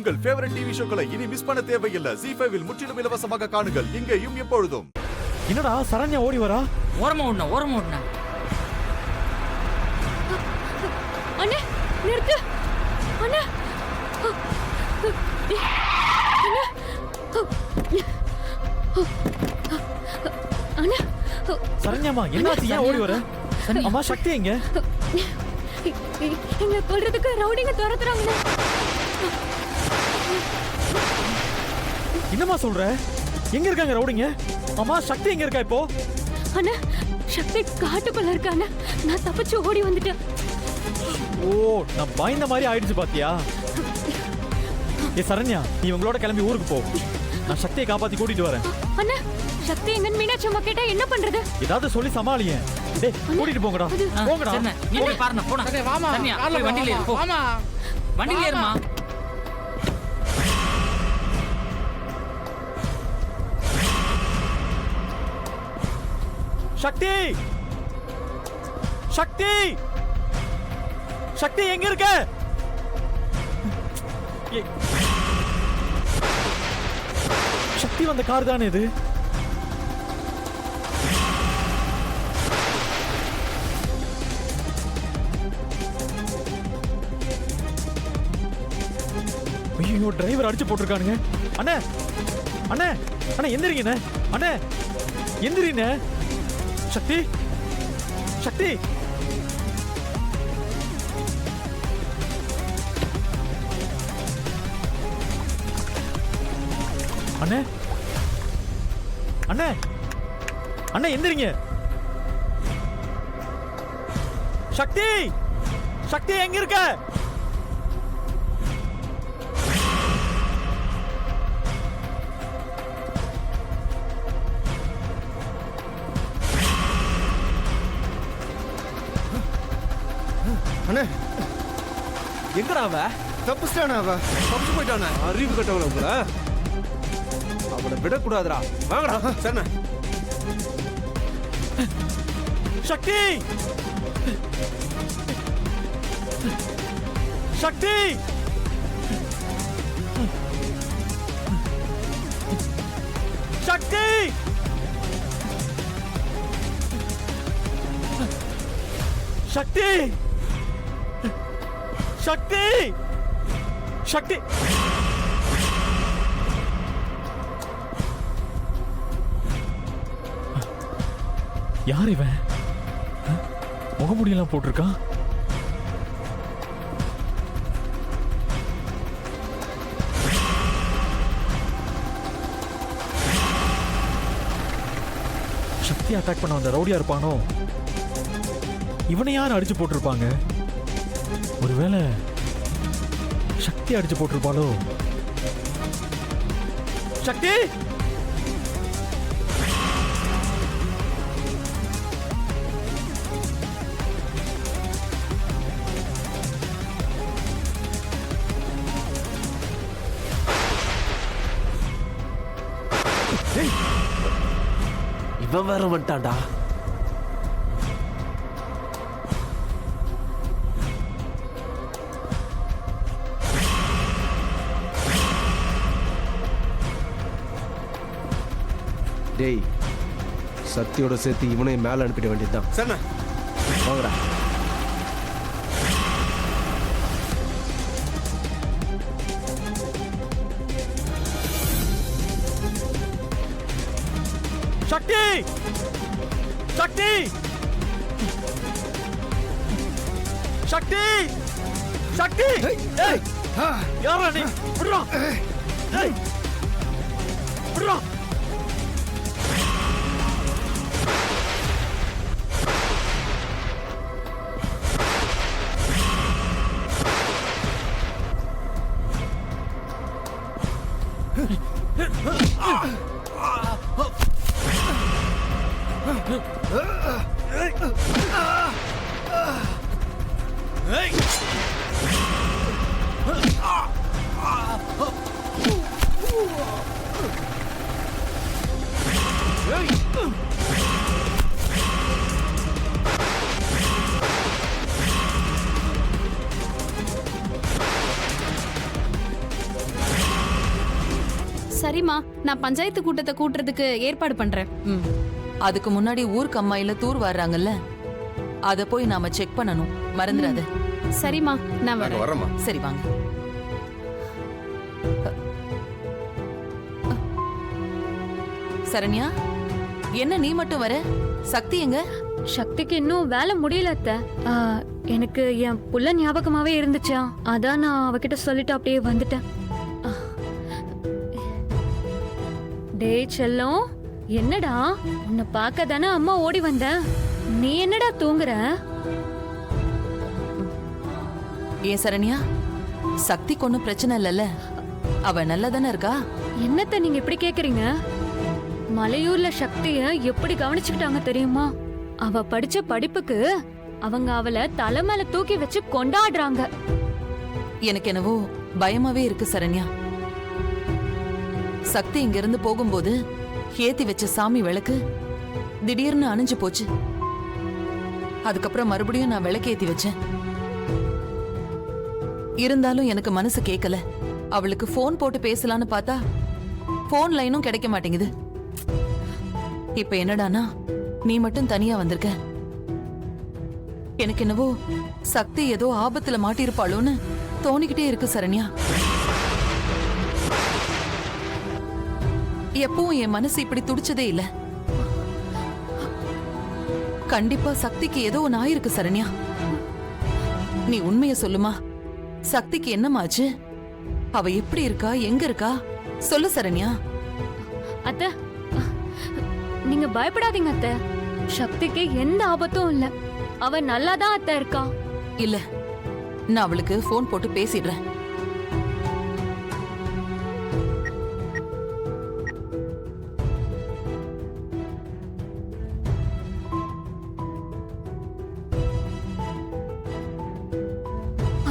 உங்கள் favourite TV ஷோக்களை இனி miss பண்ண தேவையில்லை. ZEE5 இல் முற்றிலும் இலவசமாக காணுங்கள். இங்கேயும் எப்பொழுதும். என்னடா சரண்யா ஓடி வரா? ஓரமா ஓடனா. அண்ணே நிறுத்து அண்ணே. அண்ணே சரண்யாமா என்னாச்சு? ஏன் ஓடி வர? அம்மா சக்தி எங்க? எங்க கொல்றதுக்கு ரவுடிங்க துரத்துறாங்க. என்னம்மா சொல்ற? எங்க இருக்காங்க ரவுடிங்க? அம்மா சக்தி எங்க இருக்கா இப்போ? அண்ணா சக்தி காட்டுக்குள்ள இருக்கானே. நான் தப்பிச்சு ஓடி வந்துட்டேன். ஓ, நான் பயந்த மாதிரி ஆயிடுச்சு பாத்தியா? ஏ சரண்யா, நீ உங்களோட கிளம்பி ஊருக்கு போ. நான் சக்தியை காப்பாத்தி கூட்டிட்டு வரேன். அண்ணா சக்தி எங்கன்னு மீனாட்சி அம்மா கேட்டா என்ன பண்றது? ஏதாவது சொல்லி சமாளிங்க. டேய் கூட்டிட்டு போங்கடா. போங்கடா. நீ போய் பாருங்க போடா. வாமா போய் வண்டில ஏறு போ. வாமா வண்டில ஏறுமா. சக்தி! சக்தி! சக்தி எங்க இருக்க? சக்தி வந்த கார் தானே இது? ஐயோ, டிரைவர் அடிச்சு போட்டிருக்கானுங்க. அண்ணே அண்ணே அண்ணே எந்திரிங்க அண்ணே, எந்திரிங்க. சக்தி சக்தி அண்ணே அண்ணே அண்ணே எந்திரிங்க. சக்தி சக்தி எங்க இருக்க? அண்ணே எங்கடா அவ? தப்பிச்சிட்டானே. தப்பிச்சு போயிட்டானே. அறிவு கட்டவள உங்கள அவளை விடக்கூடாதுடா. வாங்கடா. சரிண்ணே. சக்தி சக்தி சக்தி சக்தி சக்தி சக்தி யார் இவன்? முகமுடியெல்லாம் போட்டிருக்கான். சக்தி அட்டாக் பண்ண வந்த ரவுடியா இருப்பானோ? இவனை யார் அடிச்சு போட்டிருப்பாங்க? ஒருவேளை சக்தி அடிச்சு போட்டிருப்பாளோ? சக்தி இவன் வேற வந்துட்டான்டா. டேய் சக்தியோட சேர்த்து இவனையும் மேல அனுப்பிட வேண்டியதுதான். சரிண்ணா வாங்கடா. சக்தி சக்தி சக்தி சக்தி யாரா நீ? விட்றா விட்றா. சரிம்மா, நான் பஞ்சாயத்து கூட்டத்தை கூட்டுறதுக்கு ஏற்பாடு பண்றேன். ம். அதுக்கு முன்னாடி ஊருக்கு அம்மாயில தூர் வர்றாங்கல்ல, அத போய் நாம செக் பண்ணணும். மறந்துடாத. சரிம்மா, நான் வரேன். வரமா சரி வாங்க. சரண்யா, என்ன நீ மட்டும் வர? சக்தி எங்க? சக்திக்கு இன்னும் வேலை முடியல அத்தை. எனக்கு என் புள்ள ஞாபகமாவே இருந்துச்சா, அதான் நான் அவகிட்ட சொல்லிட்டு அப்படியே வந்துட்டேன். டேய் செல்லம், என்னடா உன்னை பார்க்க தானே அம்மா ஓடி வந்தேன். நீ என்னடா தூங்குற? ஏன் சரண்யா, சக்திக்கு ஒன்னும் பிரச்சனை இல்லல்ல? அவ நல்லா தானே இருக்கா? என்னத்த நீங்க இப்படி கேக்குறீங்க? மலையூர்ல சக்திய எப்படி கவனிச்சுக்கிட்டாங்க தெரியுமா? அவ படிச்ச படிப்புக்கு அவங்க அவளை தலை மேல தூக்கி வச்சு கொண்டாடுறாங்க. எனக்கு என்னவோ பயமாவே இருக்கு சரண்யா. சக்தி இங்க இருந்து போகும்போது ஏத்தி வச்ச சாமி விளக்கு திடீர்னு அணைஞ்சு போச்சு. அதுக்கப்புறம் மறுபடியும் நான் விளக்கு ஏத்தி வச்சேன். இருந்தாலும் எனக்கு மனசு கேட்கல. அவளுக்கு போன் போட்டு பேசலான்னு பார்த்தா போன் லைனும் கிடைக்க மாட்டேங்குது. இப்ப என்னடானா நீ மட்டும் தனியா வந்திருக்க. எனக்கு என்னவோ சக்தி ஏதோ ஆபத்துல மாட்டிருப்பாளோன்னு தோணிக்கிட்டே இருக்கு சரண்யா. எப்பவும் என் மனசு இப்படி துடிச்சதே இல்ல. கண்டிப்பா சக்திக்கு ஏதோ ஒன்னு ஆயிருக்கு சரண்யா. நீ உண்மைய சொல்லுமா? சக்திக்கு என்னமாச்சு? அவ எப்படி இருக்கா, எங்க இருக்கா? சொல்லு சரண்யா. அத்தை, நீங்க பயப்படாதீங்க அத்தை. சக்திக்கு எந்த ஆபத்தும் இல்ல. அவ நல்லாதான் அத்தை இருக்கா. இல்ல, நான் அவளுக்கு போன் போட்டு பேசிடுறேன்.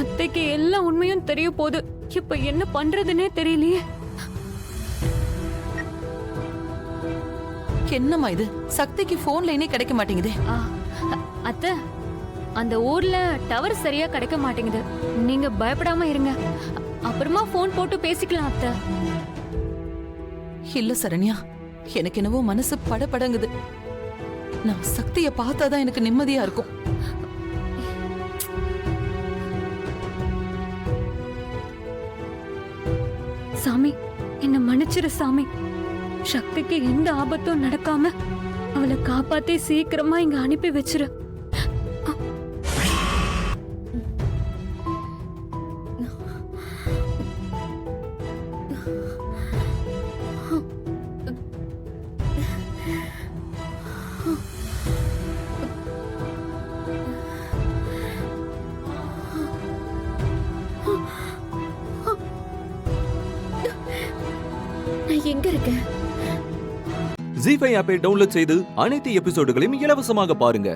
அத்தைக்கு எல்லா உண்மையும் தெரிய போகுது. இப்ப என்ன பண்றதுன்னே தெரியலையே. என்னம்மா இது? சக்திக்கு போன் லைனே கிடைக்க மாட்டேங்குதே. அத்தை, அந்த ஊர்ல டவர் சரியா கிடைக்க மாட்டேங்குது. நீங்க பயப்படாம இருங்க. அப்புறமா போன் போட்டு பேசிக்கலாம் அத்தை. இல்ல சரண்யா, எனக்கு என்னவோ மனசு படபடங்குது. நான் சக்திய பார்த்தாதான் எனக்கு நிம்மதியா இருக்கும். சாமி, என்ன மன்னிச்சிரு சாமி. சக்திக்கு எந்த ஆபத்தும் நடக்காம அவளை காப்பாத்தி சீக்கிரமா இங்க அனுப்பி வச்சிரு. நான் எங்க இருக்கேன்? ஜீ5 ஆப்பை டவுன்லோட் செய்து அனைத்து எபிசோடுகளையும் இலவசமாக பாருங்க.